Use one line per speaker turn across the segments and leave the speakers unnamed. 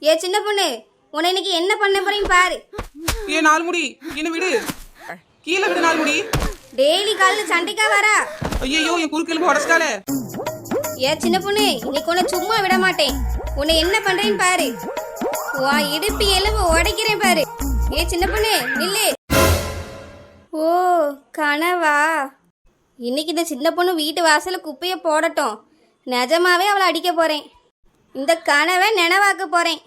ஏ சின்ன பொண்ணு, உன்னை இன்னைக்கு என்ன பண்ண போறீங்க பாரு.
ஏ நாலு முடி என்ன விடு, கீழே விடு நாலு முடி.
டெய்லி காலைல சண்டைக்கா வரா?
ஐயோ என் குறுக்கெலும்பு உடச்சிட்டாலே.
ஏ சின்ன பொண்ணு, இன்னைக்கு உன்னை சும்மா விட மாட்டேன். உன்னை என்ன பண்றேன்னு பாரு. உன் இடுப்பு எலும்பு உடைக்கிறேன் பாரு. ஏ சின்ன பொண்ணு நில்லு. ஓ கனவா? இன்னைக்கு இந்த சின்ன பொண்ணு வீட்டு வாசல குப்பையை போடட்டும். நிஜமாவே அவளை அடிக்க போறேன். இந்த கனவை நினைவாக்க போறேன்.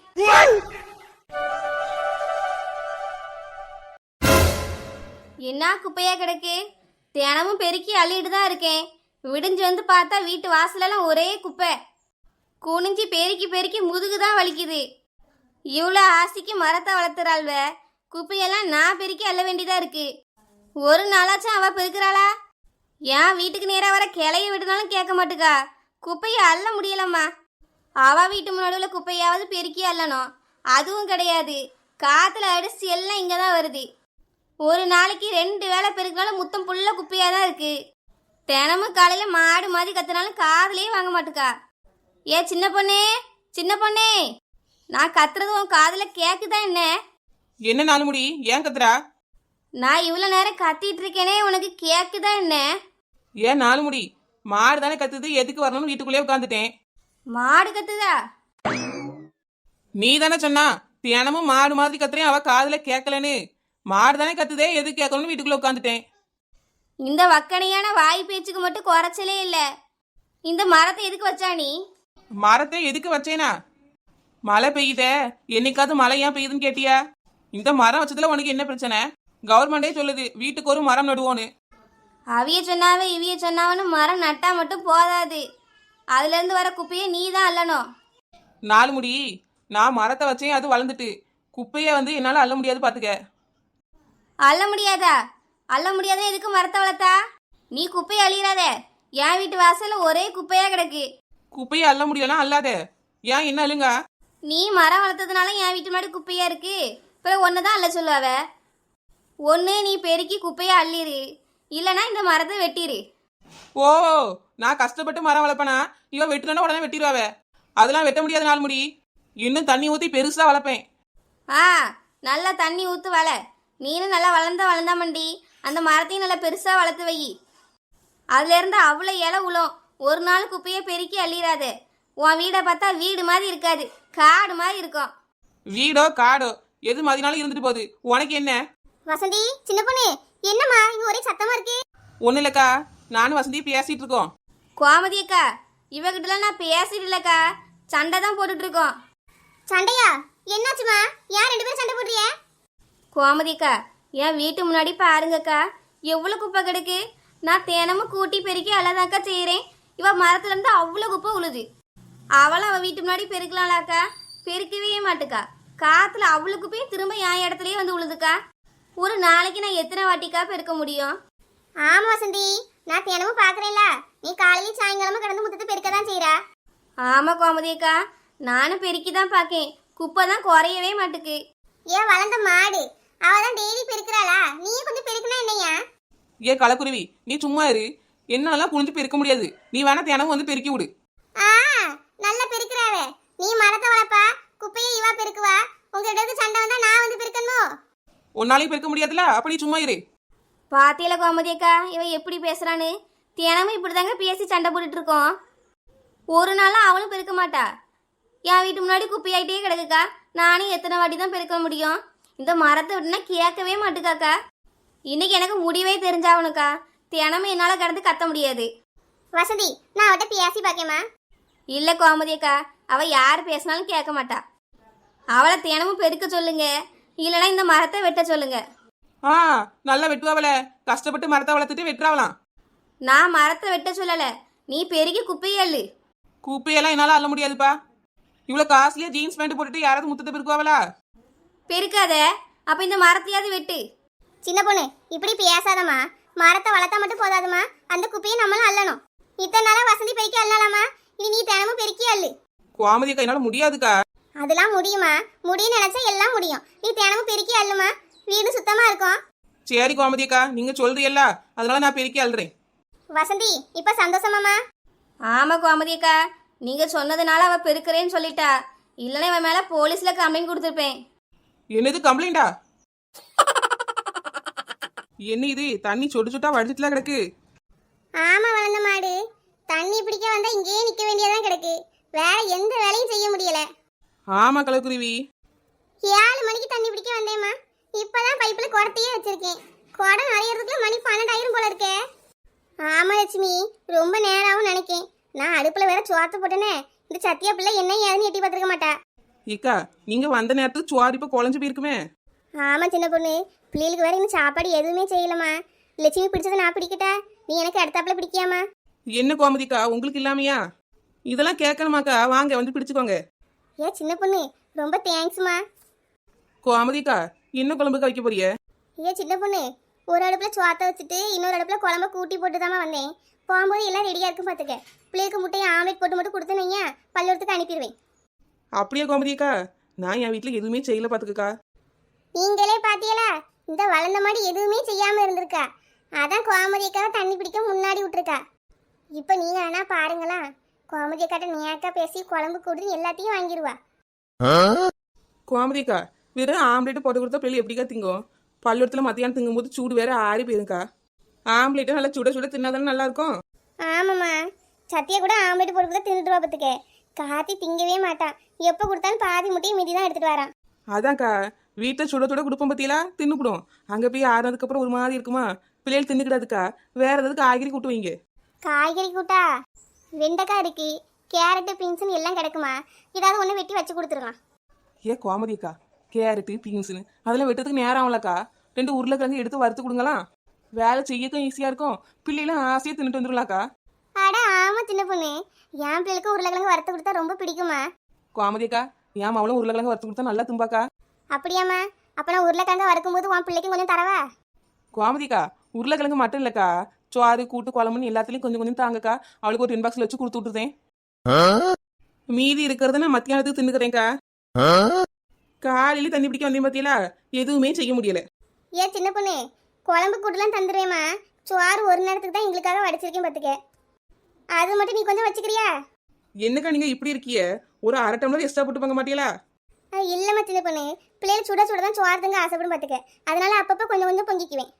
என்ன குப்பையா கிடக்கு? தினமும் பெருக்கி அள்ளிட்டு தான் இருக்கேன். விடிஞ்சு வந்து பார்த்தா வீட்டு வாசலெல்லாம் ஒரே குப்பை. குனிஞ்சி பெருக்கி பெருக்கி முதுகு தான் வலிக்குது. இவ்வளோ ஆசைக்கு மரத்தை வளர்த்துறாள்வ. குப்பையெல்லாம் நான் பெருக்கி அள்ள வேண்டியதா இருக்கு. ஒரு நாளாச்சும் அவ பெருக்கிறாளா? ஏன் வீட்டுக்கு நேராக வர கிளைய விடுனாலும் கேட்க மாட்டுக்கா. குப்பையை அள்ள முடியலம்மா. அவ வீட்டு முன்னாடி குப்பையாவது பெருக்கி அள்ளணும். அதுவும் கிடையாது. காற்றுல அடிச்சு எல்லாம் இங்கே தான் வருது. ஒரு நாளைக்கு 2 வேளை பெருக்கினாலும் முத்தம் புள்ள குப்பையாக தான் இருக்கு. தினமும் காலையில் மாடு மாதிரி கத்துனாலும் காதுலேயே வாங்க மாட்டுக்கா. ஏ சின்ன பொண்ணே, சின்ன பொண்ணே, நான் கத்துறது உன் காதில் கேட்குதா என்ன?
என்ன நாலு முடி ஏன் கத்துறா?
நான் இவ்வளோ நேரம் கத்திட்டு இருக்கேனே, உனக்கு கேட்குதா என்ன?
ஏன் நாலு முடி, மாடு தானே கத்துது, எதுக்கு வரணும்னு வீட்டுக்குள்ளேயே உட்காந்துட்டேன்.
மாடு கத்துதா?
நீ தானே சொன்னா தினமும் மாடு மாதிரி கத்துறேன், அவ காதுல கேட்கலன்னு. மாடு தானே கத்துதே, எது கேட்கணும்னு வீட்டுக்குள்ள உட்காந்துட்டேன்.
இந்த வக்கனையான வாய் பேச்சுக்கு மட்டும் குறைச்சலே இல்லை. இந்த மரத்தை எதுக்கு வச்சா நீ?
மரத்தை எதுக்கு வச்சேனா? மழை பெய்யுதே, என்னைக்காவது மழை ஏன் பெய்யுதுன்னு கேட்டியா? இந்த மரம் வச்சதுல உனக்கு என்ன பிரச்சனை? கவர்மெண்டே சொல்லுது வீட்டுக்கு ஒரு மரம் நடுவோன்னு.
அவிய சொன்னாவே இவிய சொன்னாவன்னு மரம் நட்டா மட்டும் போதாது. அதுலேருந்து வர குப்பையை நீ தான் அள்ளணும்.
நாலு முடி, நான் மரத்தை வச்சேன், அது வளர்ந்துட்டு. குப்பையை என்னால் அள்ள முடியாது பார்த்துக்க.
அள்ள முடியாதா? அள்ள முடியாத எதுக்கு மரத்தை வளர்த்தா? நீ குப்பையை அழியிறாத. என் வீட்டு வாசல்ல ஒரே குப்பையா கிடக்கு.
குப்பையை அள்ள முடியலாம் அல்லாத. ஏன் என்ன அழுங்க?
நீ மரம் வளர்த்ததுனால என் வீட்டு முன்னாடி குப்பையா இருக்கு. அப்புறம் ஒன்று தான் அள்ள சொல்லுவாவ. ஒன்று நீ பெருக்கி குப்பையை அள்ளிரு, இல்லைனா இந்த மரத்தை வெட்டிரு.
ஓ, நான் கஷ்டப்பட்டு மரம் வளர்ப்பேனா? இவன் வெட்டுனா உடனே வெட்டிடுவாவ. அதெல்லாம் வெட்ட முடியாது நாலு முடி. இன்னும் தண்ணி ஊற்றி பெருசா வளர்ப்பேன்.
நல்லா தண்ணி ஊற்று வள. நீனும் நல்லா வளர்ந்தா மண்டி. அந்த மரத்தையும் நல்லா பெருசாக வளர்த்து வை. அதுலேருந்து அவ்வளோ இலை உளும். ஒரு நாள் குப்பையை பெருக்கி அள்ளிடாத. உன் வீடை பார்த்தா வீடு மாதிரி இருக்காது, காடு மாதிரி இருக்கும்.
வீடோ காடோ எது மாதிரினாலும் இருந்துட்டு போகுது, உனக்கு என்ன?
வசந்தி, சின்ன பொண்ணு, என்னம்மா இங்க ஒரே சத்தமா இருக்கு?
ஒன்றும் இல்லைக்கா, நானும் வசந்தி பேசிட்டு இருக்கோம்.
கோமதி அக்கா, இவகிட்டலாம் நான் பேசிட்டு இல்லக்கா, சண்டை தான் போட்டுட்டு இருக்கோம்.
சண்டையா? என்னாச்சுமா? யார் 2 பேரும் சண்டை போடுறிய?
கோமதி அக்கா, என் வீட்டு முன்னாடி பாருங்கக்கா, எவ்வளோ குப்பை கிடக்கு. நான் தினமும் கூட்டி பெருக்கி அழகாக்கா செய்கிறேன். இவ மரத்துலேருந்து அவ்வளோ குப்பை உழுது. அவளும் அவள் வீட்டு முன்னாடி பெருக்கலாம்லாக்கா, பெருக்கவே மாட்டுக்கா. காற்றுல அவ்வளோ குப்பையும் திரும்ப என் இடத்துலயே வந்து உழுதுக்கா. ஒரு நாளைக்கு நான் எத்தனை வாட்டிக்கா பெருக்க முடியும்?
ஆமா வசந்தி, நான் தினமும் பாக்குறேன்ல, நீ காலையில சாயங்காலமும் கடந்து முத்தத்தை பெருக்க தான் செய்யற.
ஆமாம் கோமதி அக்கா, நானும் பெருக்கி தான் பார்க்கேன். குப்பை தான் குறையவே மாட்டுக்கு.
ஏன் வளர்ந்த மாடு அவதான் டெய்லி பெருக்கிறாளா? நீயும் கொஞ்சம் பெருக்குனா என்னையா?
ஏ களக்குருவி, நீ சும்மா இரு. என்னாலாம் குனிஞ்சு பெருக்க முடியாது. நீ வேணா தினமும் வந்து பெருக்கி விடு.
நல்லா பெருக்கிறாவே. நீ மரத்தை வளர்ப்பா, குப்பையை இவா பெருக்குவா. உங்க இடத்துக்கு சண்டை வந்தா நான் வந்து பெருக்கணும்.
உன்னாலையும் பெருக்க முடியாதுல, அப்ப நீ சும்மா இரு.
பாத்தியில கோமதி அக்கா, இவன் எப்படி பேசுறான்னு. தினமும் இப்படி தாங்க பேசி சண்டை போட்டுட்டு இருக்கோம். ஒரு நாளும் அவளும் பெருக்க மாட்டா. என் வீட்டு முன்னாடி குப்பையாயிட்டே கிடக்குக்கா. நானும் எத்தனை வாட்டி தான் பெருக்க முடியும்? இந்த மரத்தை விட்டுனா கேட்கவே மாட்டுக்காக்கா. இன்னைக்கு எனக்கு முடிவே தெரிஞ்சாவணுக்கா. தினமும் என்னால் கடந்து கத்த முடியாது.
வசந்தி, நான் அவட்ட பேசி பாக்கேமா?
இல்லை கோமதி அக்கா, அவள் யார் பேசினாலும் கேட்க மாட்டா. அவளை தினமும் பெருக்க சொல்லுங்க, இல்லைன்னா இந்த மரத்தை வெட்ட சொல்லுங்க.
நல்லா வெட்டுவாவல. கஷ்டப்பட்டு மரத்தை வளர்த்துட்டு வெட்டுறாவலாம்.
நான் மரத்தை வெட்ட சொல்லலை, நீ பெருக்கி குப்பையே அள்ளு.
குப்பையெல்லாம் என்னால அள்ள முடியாதுப்பா. இவ்வளோ காஸ்ட்லியா ஜீன்ஸ் பேண்ட் போட்டுட்டு யாராவது முத்தத்தை பெருக்குவாவலா?
பெருக்காத, அப்போ இந்த மரத்தையாவது வெட்டு.
சின்ன பொண்ணு, இப்படி பேசாதம்மா. மரத்தை வளர்த்தா மட்டும் போதாதுமா, அந்த குப்பையை நம்மளும் அள்ளணும். இத்தனை நாளா வசந்தி பெருக்கி அள்ளலாமா? இனி நீ தினமும் பெருக்கி அள்ளு.
கோமதிக்கா, என்னால முடியாதுக்கா.
அதெல்லாம் முடியுமா? முடியும்னு நினைச்சா எல்லாம் முடியும். நீ தினமும் பெருக்கி அள்ளுமா, வீடு சுத்தமா இருக்கும்.
சரி கோமதிக்கா, நீங்க சொல்றீல்ல, அதனால நான் பெருக்கி அள்ளுறேன்.
வசந்தி, இப்ப சந்தோஷமாமா?
ஆமாம் கோமதி அக்கா, நீங்கள் சொன்னதுனால அவள் பெருக்கிறேன்னு சொல்லிட்டா. இல்லைன்னா இவன் மேலே போலீஸில் கம்ப்ளைண்ட் கொடுத்துருப்பேன்.
என்னது கம்ப்ளைண்டா? என்ன இது தண்ணி சொட்டு சொட்டா வடிச்சிட்டுலாம் கிடக்கு?
ஆமா வளர்ந்த மாடு, தண்ணி பிடிக்க வந்தா இங்கேயே நிக்க வேண்டியதான் கிடக்கு. வேற எந்த வேலையும் செய்ய முடியல.
ஆமா கலக்குருவி.
7 மணிக்கு தண்ணி பிடிக்க வந்தேம்மா. இப்பதான் பைப்புல குடத்தையே வச்சிருக்கேன். குடம் நிறையறதுக்குள்ள மணி 12 போல இருக்கே. ஆமா லட்சுமி, ரொம்ப நேரமாவும் நினைக்கேன். நான் அடுப்புல வேற சோத்த போட்டேனே. இந்த சத்தியா பிள்ளை என்ன ஏதுன்னு எட்டி பார்த்துருக்க மாட்டா.
ஏக்கா நீங்க வந்த நேரத்துக்கு சுவாரி இப்ப குழஞ்சு போயிருக்குமே.
ஆமா சின்ன பொண்ணு, பிள்ளைகளுக்கு வேற இன்னும் சாப்பாடு எதுவுமே செய்யலம்மா. லட்சுமி பிடிச்சதை நான் பிடிக்கட்டா, நீ எனக்கு அடுத்தாப்புல பிடிக்கியாமா?
என்ன கோமதிக்கா உங்களுக்கு இல்லாமையா? இதெல்லாம் கேட்கணுமாக்கா? வாங்க வந்து பிடிச்சுக்கோங்க.
ஏ சின்ன பொண்ணு, ரொம்ப தேங்க்ஸ்மா.
கோமதிக்கா என்ன குழம்புக்கா வைக்க போறிய?
ஏ சின்ன பொண்ணு, ஒரு அடுப்புல சோத்த வச்சுட்டு இன்னொரு அடுப்புல குழம்ப கூட்டி போட்டு தாமா வந்தேன். போகும்போது எல்லாம் ரெடியா இருக்கும் பார்த்துக்க. பிள்ளைகளுக்கு முட்டையை ஆம்லேட் போட்டு மட்டும் கொடுத்தனீங்க, பள்ளிக்கூடத்துக்கு அனுப்பிடுவேன்.
அப்படியே கோமதிக்கா? நான் என் வீட்டுல எதுவுமே செய்யல பாத்துக்கா.
நீங்களே பாத்தீங்களா, இந்த வளர்ந்த மாடி எதுவுமே செய்யாம இருந்திருக்கா. அதான் கோமதியக்காவை தண்ணி பிடிக்க முன்னாடி விட்டுருக்கா. இப்போ நீங்க வேணா பாருங்களா, கோமதியக்காட்ட நேக்கா பேசி குழம்பு கூட்டி எல்லாத்தையும் வாங்கிடுவா.
கோமதிக்கா வெறும் ஆம்லேட் போட்டு கொடுத்தா பிள்ளை எப்படிக்கா திங்கும்? பள்ளிக்கூடத்துல மத்தியானம் திங்கும் போது சூடு வேற ஆறி போயிருக்கா. ஆம்லேட்டு நல்லா சுட சுட தின்னாதானே நல்லா இருக்கும்.
ஆமாம்மா, சத்தியா கூட ஆம்லேட் போட்டு கொடுத்தா தின்னுட்டு பார்த்துக்க. காத்தி திங்கவே மாட்டான். எப்போ கொடுத்தாலும் பாதி முட்டையை மீதி தான் எடுத்துட்டு வரான்.
அதான்க்கா வீட்டில் சுட சுட கொடுப்போம் பத்தியலா தின்னுப்பிடும். அங்கே போய் ஆறுனதுக்கு அப்புறம் ஒரு மாதிரி இருக்குமா, பிள்ளைகள் தின்னுக்கிடாதுக்கா. வேற ஏதாவது காய்கறி கூட்டு வைங்க.
காய்கறி கூட்டா? வெண்டைக்காய் இருக்கு, கேரட்டு பீன்ஸ்னு எல்லாம் கிடைக்குமா? ஏதாவது ஒன்று வெட்டி வச்சு கொடுத்துருக்கலாம்.
ஏன் கோமதிக்கா கேரட்டு பீன்ஸுன்னு அதெல்லாம் வெட்டுறதுக்கு நேரம் ஆகலக்கா. 2 உருளைக்கிழங்கு எடுத்து வறுத்து கொடுங்களாம். வேலை செய்யக்கும் ஈஸியாக இருக்கும். பிள்ளைகளும் ஆசையாக தின்னுட்டு வந்துடலாக்கா.
அட ஆமா சின்ன பொண்ணு, என் பிள்ளைக்கு உருளைக்கிழங்கு வறுத்து கொடுத்தா ரொம்ப பிடிக்குமா?
கோமதிக்கா என் மாவளும் உருளைக்கிழங்கு வறுத்து கொடுத்தா நல்லா தும்பாக்கா.
அப்படியாம்மா? அப்போ நான் உருளைக்கிழங்கு வறுக்கும்போது உன் பிள்ளைக்கும் கொஞ்சம் தரவா?
கோமதிக்கா உருளைக்கிழங்கு மட்டும் இல்லக்கா, சோறு கூட்டு குழம்புன்னு எல்லாத்துலயும் கொஞ்சம் கொஞ்சம் தாங்கக்கா. அவளுக்கு ஒரு டின் பாக்ஸ்ல வச்சு கொடுத்து விட்டுருந்தேன். மீதி இருக்கிறத நான் மத்தியானத்துக்கு தின்னுக்கிறேன்க்கா. காலையில தண்ணி பிடிக்க வந்தேன் பாத்தியலா, எதுவுமே செய்ய முடியல.
ஏன் சின்ன பொண்ணு, குழம்பு கூட்டுலாம் தந்துடுவேம்மா. சோறு ஒரு நேரத்துக்கு தான் எங்களுக்காக வடிச்சிருக்கேன் பார்த்துக்க. அது மட்டும் நீ கொஞ்சம் வச்சுக்கிறியா?
என்னக்கா நீங்க இப்படி இருக்கிய? ஒரு 1/2 டம்ளர் எக்ஸ்ட்ரா போட்டு பாங்க மாட்டியலா?
இல்லைம்மா சின்ன பொண்ணு, பிள்ளைகள் சுட சுட தான் சோறு தங்க ஆசைப்படும் பார்த்துக்க. அதனால அப்பப்போ கொஞ்சம் கொஞ்சம் பொங்கிக்குவேன்.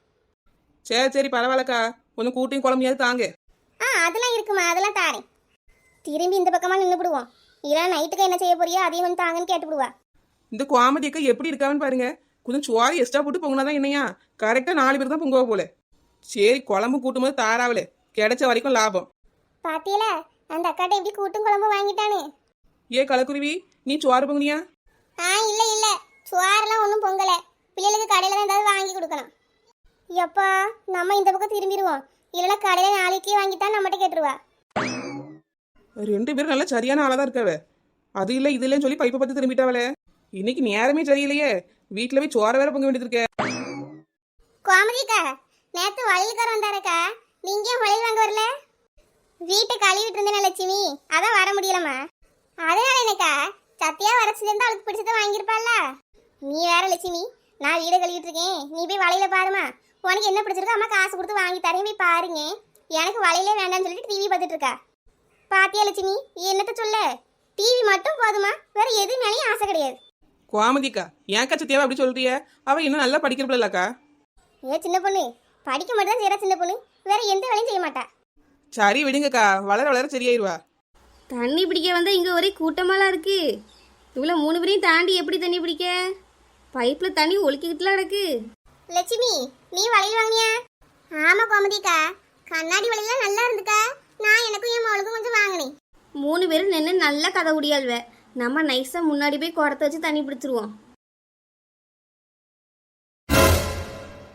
சரி சரி பரவாயில்லக்கா, கொஞ்சம் கூட்டையும் குழம்பையாவது தாங்க.
அதெல்லாம் இருக்குமா, அதெல்லாம் தாரேன். திரும்பி இந்த பக்கமாக நின்றுபிடுவோம். இல்லை நைட்டுக்கு என்ன செய்ய போறியோ அதையும் கொஞ்சம் தாங்கன்னு கேட்டுவிடுவா.
இந்த கோமதி அக்கா எப்படி இருக்கான்னு பாருங்க. கொஞ்சம் சோறு எக்ஸ்ட்ரா போட்டு பொங்கினாதான் என்னையா கரெக்டா 4 பேர் தான் பொங்குவா போல. சரி குழம்பு கூட்டும் போது தாராவல, கிடைச்ச வரைக்கும் லாபம்.
பாத்தியல அந்த அக்காட்ட எப்படி கூட்டும் குழம்பு வாங்கிட்டானு.
ஏ கலக்குருவி நீ சோறு பொங்குனியா?
இல்ல இல்ல, சோறெல்லாம் ஒன்றும் பொங்கல. பிள்ளைகளுக்கு கடையில தான் ஏதாவது வாங்கி கொடுக்கணும். எப்பா நம்ம இந்த பக்கம் திரும்பிடுவோம். இல்லைன்னா கடையில நாளைக்கே வாங்கித்தான் நம்மகிட்ட கேட்டுருவா.
2 பேரும் நல்லா சரியான ஆளா தான் இருக்காவ. அது இல்ல இது இல்லைன்னு சொல்லி பைப்பை பார்த்து திரும்பிட்டாவல. இன்னைக்கு நேரமே சரியில்லையே, வீட்டுல போய் சோற வேற பொங்க வேண்டியது இருக்க.
கோமதிக்கா, நேத்து வளையல்கார வந்தாரக்கா, நீங்க ஏன் வளையல் வாங்க வரல? வீட்டை கழுவிட்டு இருந்தேன் லட்சுமி, அதான் வர முடியலம்மா. அதனால என்னக்கா, சத்தியா வர சொல்லியிருந்தா அவளுக்கு பிடிச்சதை வாங்கியிருப்பாள்ல. நீ வேற லட்சுமி, நான் வீடை கழுவிட்டு இருக்கேன், நீ போய் வளையல பாருமா. உனக்கு என்ன பிடிச்சிருக்கோ அம்மா காசு கொடுத்து வாங்கி தரேன், போய் பாருங்க. எனக்கு வளையலே வேண்டாம்னு சொல்லிட்டு டிவி பார்த்துட்டு இருக்கா. பாத்தியா லட்சுமி, என்னத்த சொல்ல, டிவி மட்டும் போதுமா, வேற எது மேலேயும் ஆசை கிடையாது.
கோமதிக்கா ஏன் கச்சத்தியாவை அப்படி சொல்றிய? அவ இன்னும் நல்லா படிக்கிறப்பில்லக்கா.
ஏ சின்ன பொண்ணு, படிக்க மட்டும் தான் செய்யறா சின்ன பொண்ணு, வேற எந்த வேலையும் செய்ய மாட்டா.
சரி விடுங்கக்கா, வளர வளர சரியாயிருவா.
தண்ணி பிடிக்க வந்தால் இங்கே ஒரே கூட்டமாலாம் இருக்கு. இவ்வளோ 3 பேரையும் தாண்டி எப்படி தண்ணி பிடிக்க? பைப்பில் தண்ணி ஒழுக்கிக்கிட்டுலாம் இருக்கு.
லட்சுமி, நீ வளையல் வாங்கினியா? ஆமா கோமதிக்கா, கண்ணாடி வளையல்லாம் நல்லா இருந்துக்கா. நான் எனக்கும் என் மகளுக்கும் கொஞ்சம் வாங்கினேன்.
3 பேரும் நின்று நல்லா கதை முடியாள்வ. நம்ம நைஸாக முன்னாடி போய் குடத்தை வச்சு தண்ணி பிடிச்சிருவோம்.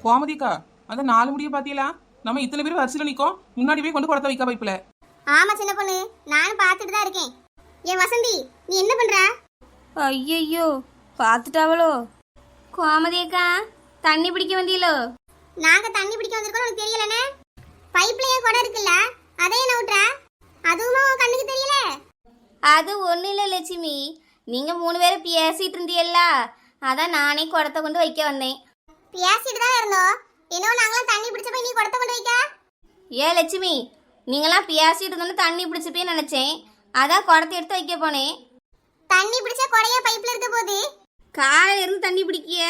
கோமதிக்கா அந்த 4 முடிய பாத்தீங்களா? நம்ம இத்தனை பேர் வரிசையில நிக்கோம், முன்னாடி போய் கொண்டு குடத்தை வைக்க பைப்புல.
ஆமா சின்ன பொண்ணு, நானும் பார்த்துட்டு தான் இருக்கேன். என் வசந்தி, நீ என்ன பண்ற?
ஐயையோ பார்த்துட்டாவளோ? கோமதியக்கா தண்ணி பிடிக்க வந்தீங்களோ?
நாங்க தண்ணி பிடிக்க வந்திருக்கோம், உனக்கு தெரியலனே? பைப்ல ஏன் குடம் இருக்குல்ல, அதையே நவுட்ற? அதுவுமா உன் கண்ணுக்கு தெரியல?
அது ஒன்றும் இல்லை லட்சுமி, நீங்கள் 3 பேரும் பேசிகிட்டு இருந்தீல்ல, அதான் நானே குடத்தை கொண்டு வைக்க வந்தேன்.
பேசிட்டு தான் இருந்தோம், இன்னும் நாங்களாம் தண்ணி பிடிச்ச போய் நீ குடத்தை கொண்டு வைக்க?
ஏன் லட்சுமி, நீங்களாம் பேசிட்டு இருந்தோன்னு தண்ணி பிடிச்சி போய் நினச்சேன், அதான் குடத்தை எடுத்து வைக்க போனேன்.
தண்ணி பிடிச்சா கொடையா பைப்ல இருக்க போகுது.
காலையில இருந்து தண்ணி பிடிக்கிய,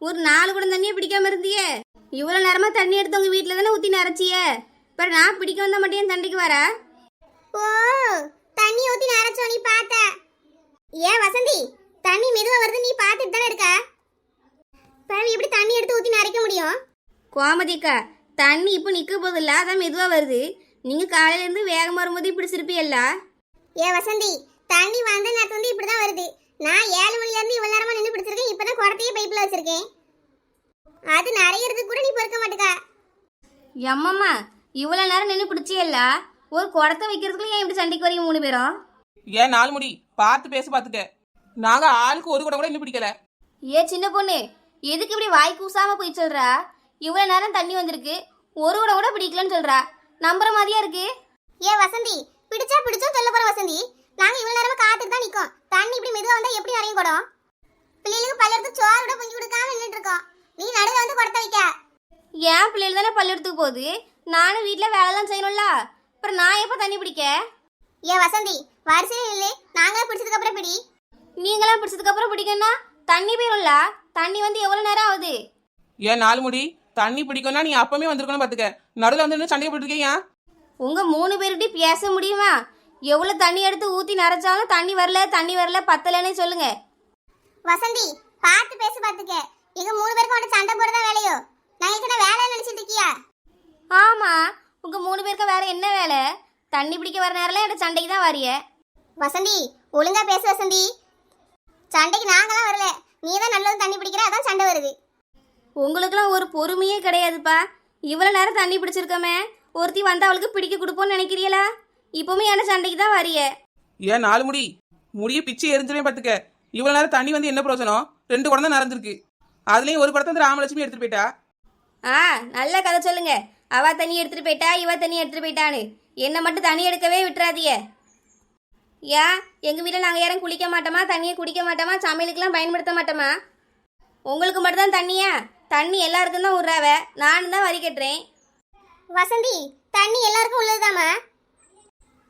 ஒரு 4 குடம் தண்ணியே பிடிக்காம இருந்தியே. இவ்வளவு நேரமா தண்ணி எடுத்து உங்க வீட்டுல தானே ஊத்தி நிறச்சிய. இப்ப நான் பிடிக்க வந்தா மட்டும் என் தண்டைக்கு வர.
ஓ, தண்ணி ஊத்தி நரைச்சோ நீ பார்த்த. ஏன் வசந்தி, தண்ணி மெதுவா வருது, நீ பார்த்துட்டு தானே இருக்க. பிறகு எப்படி தண்ணி எடுத்து ஊத்தி நரைக்க முடியும்?
கோமதிக்கா, தண்ணி இப்போ நிக்க போதில்ல, அதான் மெதுவா வருது. நீங்க காலையில இருந்து வேகமா வரும்போது பிடிச்சிருப்பியல்ல.
ஏன் வசந்தி, தண்ணி வந்த நேரத்துல வந்து இப்படிதான் வருது. நான் 7 மணில இருந்து இவ்வளவு நேரமா நின்று பிடிச்சிருக்கேன். இப்பதான் குடத்தையே பைப்ல வச்சிருக்கேன். அது நிறையறதுக்கு கூட நீ பொறுக்க மாட்டுக்க.
எம்மம்மா, இவ்வளவு நேரம் நின்று பிடிச்சியல்ல, ஒரு குடத்தை வைக்கிறதுக்குள்ள ஏன் இப்படி சண்டைக்கு வரீங்க 3 பேரும்?
ஏன் 4 முடி பார்த்து பேச பாத்துக்க. நாங்க ஆளுக்கு ஒரு குடம் கூட இன்னும் பிடிக்கல.
ஏ சின்ன பொண்ணு, எதுக்கு இப்படி வாய் கூசாம போய் சொல்றா? இவ்வளவு நேரம் தண்ணி வந்திருக்கு, ஒரு குடம் கூட பிடிக்கலன்னு சொல்றா. நம்புற மாதிரியா இருக்கு?
ஏன் வசந்தி, பிடிச்சா பிடிச்சோம் சொல்ல போற வசந்தி. நாங்க இவ்வளவு நேரமா காத்துட்டு தான் நிக்கோம். தண்ணி இப்படி மெதுவா வந்தா எப்படி நிறைய குடம்? பிள்ளைகளுக்கு பல்லெடுத்து சோறு பொங்கி கொடுக்காம நின்றுட்டு இருக்கோம். நீ நடுவில் வந்து குடத்தை வைக்க.
ஏன் பிள்ளைகள் தானே பல்லெடுத்துக்கு போகுது, நானும் வீட்டுல வேலைலாம் செய்யணும்ல. அப்புறம் நான் எப்ப தண்ணி பிடிக்க?
ஏன் வசந்தி, வரிசையில் இல்லை, நாங்களே பிடிச்சதுக்கு அப்புறம் பிடி.
நீங்களாம் பிடிச்சதுக்கு அப்புறம் பிடிக்கணும்னா தண்ணி போயிரும்ல. தண்ணி வந்து எவ்வளவு நேரம் ஆகுது?
ஏன் 4 முடி தண்ணி பிடிக்கும்னா நீ அப்பவே வந்திருக்கணும் பாத்துக்க. நடுவில் வந்து சண்டையை போட்டுருக்கேன். ஏன்
உங்க 3 பேர்கிட்ட பேச முடியுமா? எவ்வளவு தண்ணி எடுத்து ஊத்தி நிறைச்சாலும் தண்ணி வரல பத்தலன்னு சொல்லுங்க.
வசந்தி, பார்த்து பேச பாத்துக்க. எங்க 3 பேருக்கும் அவட சண்டை போடுறதா வேலையோ? நான் என்ன வேலை நினைச்சிட்டு இருக்கியா?
ஆமா, உங்க 3 பேருக்கு வேற என்ன வேலை? தண்ணி பிடிக்க வர நேரம்ல என்னோட சண்டைக்கு தான் வாரிய.
வசந்தி, ஒழுங்கா பேசு வசந்தி. சண்டைக்கு நாங்களாம் வரல, நீ தான் நல்லது தண்ணி பிடிக்கிற, அதான் சண்டை வருது.
உங்களுக்குலாம் ஒரு பொறுமையே கிடையாதுப்பா. இவ்வளவு நேரம் தண்ணி பிடிச்சிருக்கோமே, ஒருத்தி வந்து அவளுக்கு பிடிக்க கொடுப்போம்னு நினைக்கிறீங்களா? இப்பவுமே என்ன சண்டைக்கு தான் வாரிய.
ஏன் 4 முடி முடிய பிச்சு எரிஞ்சிலே பாத்துக்க. இவ்வளவு நேரம் தண்ணி வந்து என்ன பிரயோஜனம்? 2 குடம் தான் நடந்திருக்கு. அதுலயும் ஒரு குடத்தை வந்து ராமலட்சுமி எடுத்துட்டு போயிட்டா.
நல்ல கதை சொல்லுங்க. அவ தண்ணி எடுத்துட்டு போயிட்டா, இவ தண்ணி எடுத்துட்டு போயிட்டான்னு. என்ன மட்டும் தண்ணி எடுக்கவே விட்டுறாதிய. ஏன் எங்க வீட்டில் நாங்கள் யாரும் குளிக்க மாட்டோமா, தண்ணியை குடிக்க மாட்டோமா, சமையலுக்கெல்லாம் பயன்படுத்த மாட்டோமா? உங்களுக்கு மட்டும்தான் தண்ணியா? தண்ணி எல்லாருக்கும் தான் விட்றாவ, நானும் தான் வரி கட்டுறேன்.
வசந்தி, தண்ணி எல்லாருக்கும் உள்ளதுதாம்மா.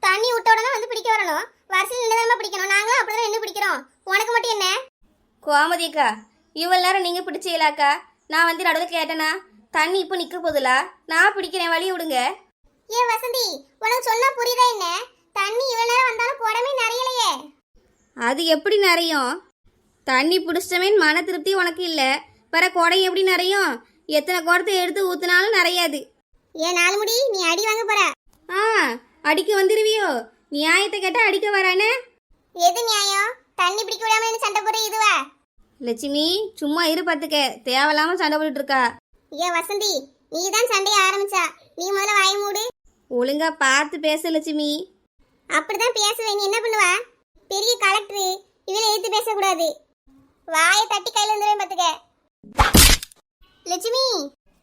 தண்ணி விட்ட உடனே வந்து பிடிக்க வரணும். வரிசையில் நின்றுதாம்மா பிடிக்கணும். நாங்களும் அப்படிதான் நின்று பிடிக்கிறோம். உனக்கு மட்டும் என்ன?
கோமதிக்கா, இவ்வளவு நேரம் நீங்க பிடிச்சீங்களாக்கா? நான் வந்து நடுவில் கேட்டேனா? தண்ணி இப்போ நிக்க போதுலா, நான் பிடிக்கிறேன், வழி விடுங்க.
ஏன் வசந்தி, உனக்கு சொன்னா புரியுதா என்ன? தண்ணி இவ்வளவு நேரம் வந்தாலும் குடமே நிறையலையே.
அது எப்படி நிறையும்? தண்ணி பிடிச்சிட்டமேன்னு மன திருப்தி உனக்கு இல்லை, பிற குடை எப்படி நிறையும்? எத்தனை குடத்தை எடுத்து ஊத்துனாலும் நிறையாது.
ஏன் 4 முடி, நீ அடி வாங்க போற?
அடிக்க வந்துருவியோ? நியாயத்தை கேட்டா அடிக்க வரானே.
எது நியாயம்? தண்ணி பிடிக்க விடாம என்ன சண்டை போடுற இதுவா?
லட்சுமி, சும்மா இரு பார்த்துக்க, தேவையில்லாம சண்டை போட்டுட்டு இருக்கா.
ஏன் வசந்தி, நீ தான் சண்டையை ஆரம்பிச்சா. நீ முதல்ல வாய் மூடு.
ஒழுங்கா பார்த்து பேசு லட்சுமி.
அப்படிதான் பேசுவேன். நீ என்ன பண்ணுவ? பெரிய கலெக்டர், இவளை எதிர்த்து பேசக்கூடாது. வாயை தட்டி கையில இருந்துவே பாத்துக்க. லட்சுமி,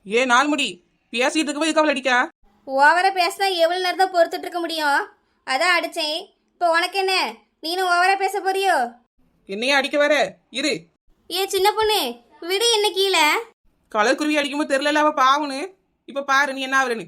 ஏன் 4 முடி பேசிட்டு இருக்கவே இதுக்கு அவள் அடிக்கா?
ஓவரா பேசினா எவ்வளவு நேரம் தான் பொறுத்துட்டு இருக்க முடியும்? அதான் அடிச்சேன். இப்போ உனக்கு என்ன, நீனும் ஓவரா பேச போறியோ?
என்னையே அடிக்க வர இரு.
சின்ன பொண்ணு, விடு என்ன கீழே.
கலர் குருவி அடிக்கும்போது தெரியல அவ பாவனு. இப்ப பாரு நீ என்ன ஆவலன்னு.